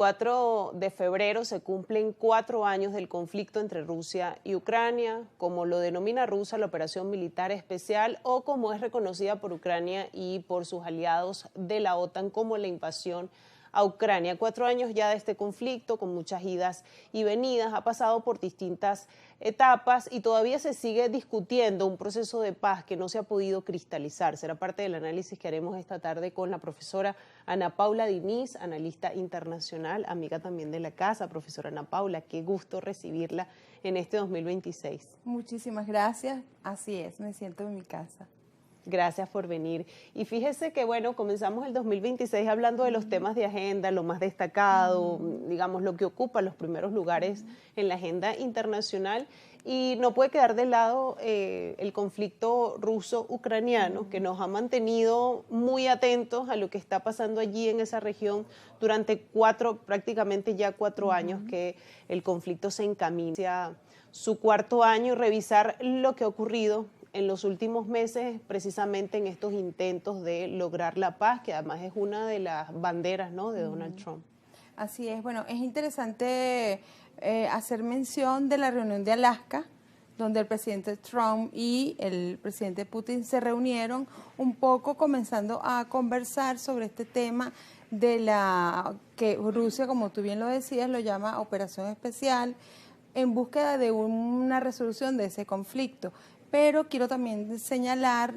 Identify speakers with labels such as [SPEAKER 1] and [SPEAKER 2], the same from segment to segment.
[SPEAKER 1] 4 de febrero se cumplen 4 años del conflicto entre Rusia y Ucrania, como lo denomina Rusia la operación militar especial o como es reconocida por Ucrania y por sus aliados de la OTAN como la invasión a Ucrania. 4 años ya de este conflicto, con muchas idas y venidas, ha pasado por distintas etapas y todavía se sigue discutiendo un proceso de paz que no se ha podido cristalizar. Será parte del análisis que haremos esta tarde con la profesora Ana Paula Diniz, analista internacional, amiga también de la casa. Profesora Ana Paula, qué gusto recibirla en este 2026.
[SPEAKER 2] Muchísimas gracias, así es, me siento en mi casa.
[SPEAKER 1] Gracias por venir. Y fíjese que, bueno, comenzamos el 2026 hablando de los temas de agenda, lo más destacado, digamos, lo que ocupa los primeros lugares en la agenda internacional. Y no puede quedar de lado el conflicto ruso-ucraniano, que nos ha mantenido muy atentos a lo que está pasando allí en esa región durante prácticamente ya 4 años que el conflicto se encamina hacia su cuarto año, y revisar lo que ha ocurrido en los últimos meses, precisamente en estos intentos de lograr la paz, que además es una de las banderas, ¿no?, de Donald Trump.
[SPEAKER 2] Así es, bueno, es interesante hacer mención de la reunión de Alaska, donde el presidente Trump y el presidente Putin se reunieron un poco comenzando a conversar sobre este tema de que Rusia, como tú bien lo decías, lo llama operación especial, en búsqueda de una resolución de ese conflicto. Pero quiero también señalar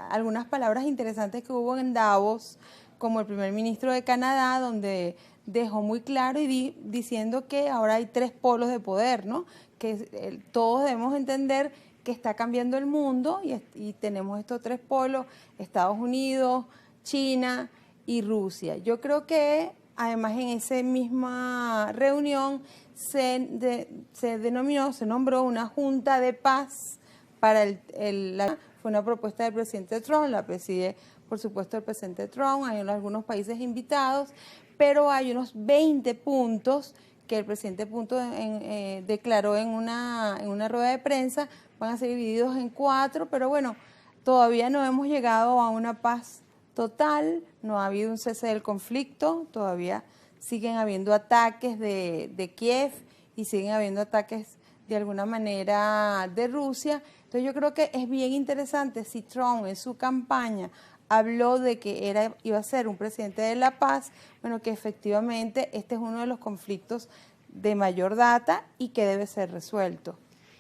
[SPEAKER 2] algunas palabras interesantes que hubo en Davos, como el primer ministro de Canadá, donde dejó muy claro diciendo que ahora hay 3 polos de poder, ¿no? Que todos debemos entender que está cambiando el mundo y tenemos estos 3 polos, Estados Unidos, China y Rusia. Yo creo que además en esa misma reunión se nombró una Junta de Paz fue una propuesta del presidente Trump, la preside por supuesto el presidente Trump, hay algunos países invitados, pero hay unos 20 puntos que el presidente declaró en una rueda de prensa, van a ser divididos en 4, pero bueno, todavía no hemos llegado a una paz total, no ha habido un cese del conflicto, todavía siguen habiendo ataques de Kiev y siguen habiendo ataques de alguna manera de Rusia. Entonces yo creo que es bien interesante si Trump en su campaña habló de que iba a ser un presidente de la paz, bueno, que efectivamente este es uno de los conflictos de mayor data y que debe ser resuelto.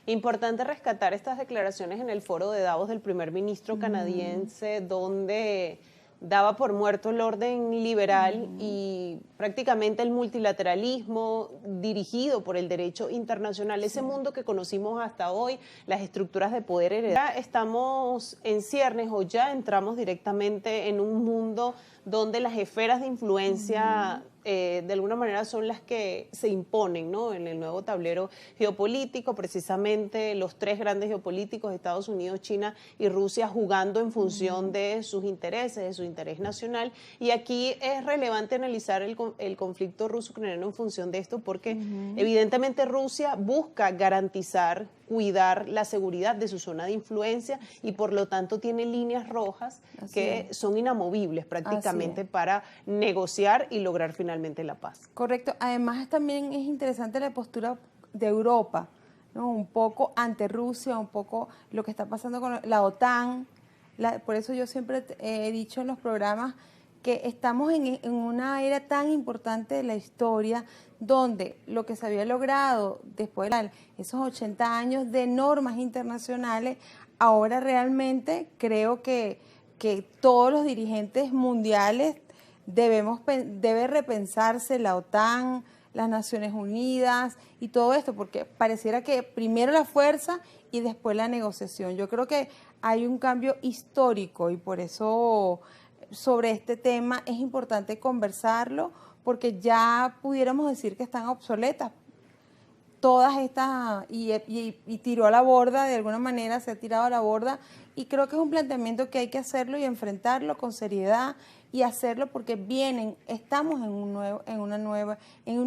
[SPEAKER 1] Importante rescatar estas declaraciones en el foro de Davos del primer ministro canadiense, donde daba por muerto el orden liberal y prácticamente el multilateralismo dirigido por el derecho internacional, ese mundo que conocimos hasta hoy, las estructuras de poder heredadas. Ya estamos en ciernes o ya entramos directamente en un mundo donde las esferas de influencia de alguna manera son las que se imponen, ¿no?, en el nuevo tablero geopolítico, precisamente los 3 grandes geopolíticos, Estados Unidos, China y Rusia, jugando en función de sus intereses, de su interés nacional. Y aquí es relevante analizar el conflicto ruso-ucraniano en función de esto, porque evidentemente Rusia busca garantizar, cuidar la seguridad de su zona de influencia y por lo tanto tiene líneas rojas que son inamovibles prácticamente para negociar y lograr finalmente la paz.
[SPEAKER 2] Correcto. Además también es interesante la postura de Europa, ¿no?, un poco ante Rusia, un poco lo que está pasando con la OTAN. Por eso yo siempre he dicho en los programas que estamos en una era tan importante de la historia donde lo que se había logrado después de esos 80 años de normas internacionales, ahora realmente creo que todos los dirigentes mundiales debe repensarse la OTAN, las Naciones Unidas y todo esto, porque pareciera que primero la fuerza y después la negociación. Yo creo que hay un cambio histórico y por eso sobre este tema es importante conversarlo, porque ya pudiéramos decir que están obsoletas todas estas, y tiró a la borda, de alguna manera se ha tirado a la borda, y creo que es un planteamiento que hay que hacerlo y enfrentarlo con seriedad y hacerlo porque estamos en un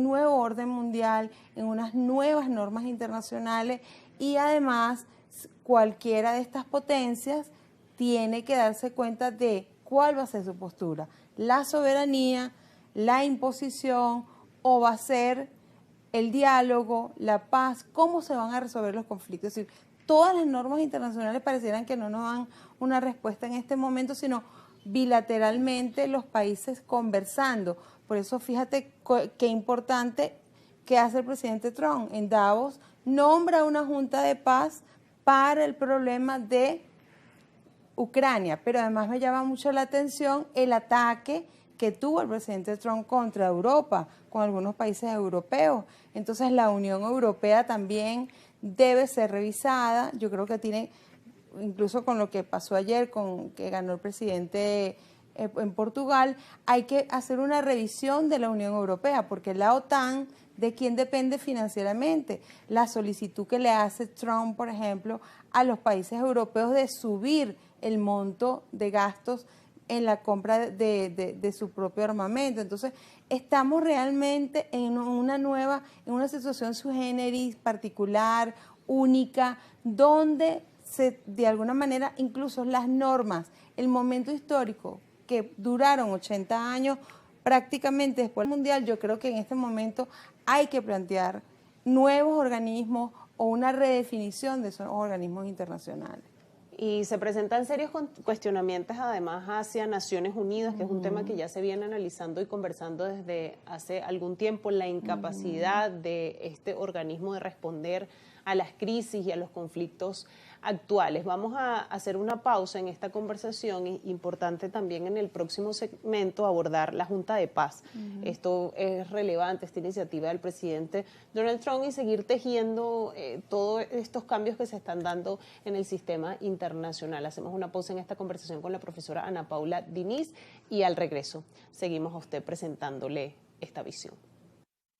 [SPEAKER 2] nuevo orden mundial, en unas nuevas normas internacionales, y además cualquiera de estas potencias tiene que darse cuenta de cuál va a ser su postura, la soberanía, la imposición o va a ser el diálogo, la paz? ¿Cómo se van a resolver los conflictos? Es decir, todas las normas internacionales parecieran que no nos dan una respuesta en este momento, sino bilateralmente los países conversando. Por eso fíjate qué importante que hace el presidente Trump en Davos, nombra una junta de paz para el problema de Ucrania, pero además me llama mucho la atención el ataque que tuvo el presidente Trump contra Europa, con algunos países europeos. Entonces la Unión Europea también debe ser revisada. Yo creo que tiene, incluso con lo que pasó ayer, con que ganó el presidente en Portugal, hay que hacer una revisión de la Unión Europea, porque la OTAN, ¿de quién depende financieramente? La solicitud que le hace Trump, por ejemplo, a los países europeos de subir el monto de gastos en la compra de su propio armamento. Entonces, estamos realmente en una situación sui generis, particular, única, donde de alguna manera incluso las normas, el momento histórico que duraron 80 años prácticamente después del Mundial, yo creo que en este momento hay que plantear nuevos organismos o una redefinición de esos organismos internacionales.
[SPEAKER 1] Y se presentan serios cuestionamientos además hacia Naciones Unidas, que es un tema que ya se viene analizando y conversando desde hace algún tiempo, la incapacidad de este organismo de responder a las crisis y a los conflictos actuales. Vamos a hacer una pausa en esta conversación. Es importante también en el próximo segmento abordar la Junta de Paz. Esto es relevante, esta iniciativa del presidente Donald Trump, y seguir tejiendo todos estos cambios que se están dando en el sistema internacional. Hacemos una pausa en esta conversación con la profesora Ana Paula Diniz y al regreso seguimos a usted presentándole esta visión.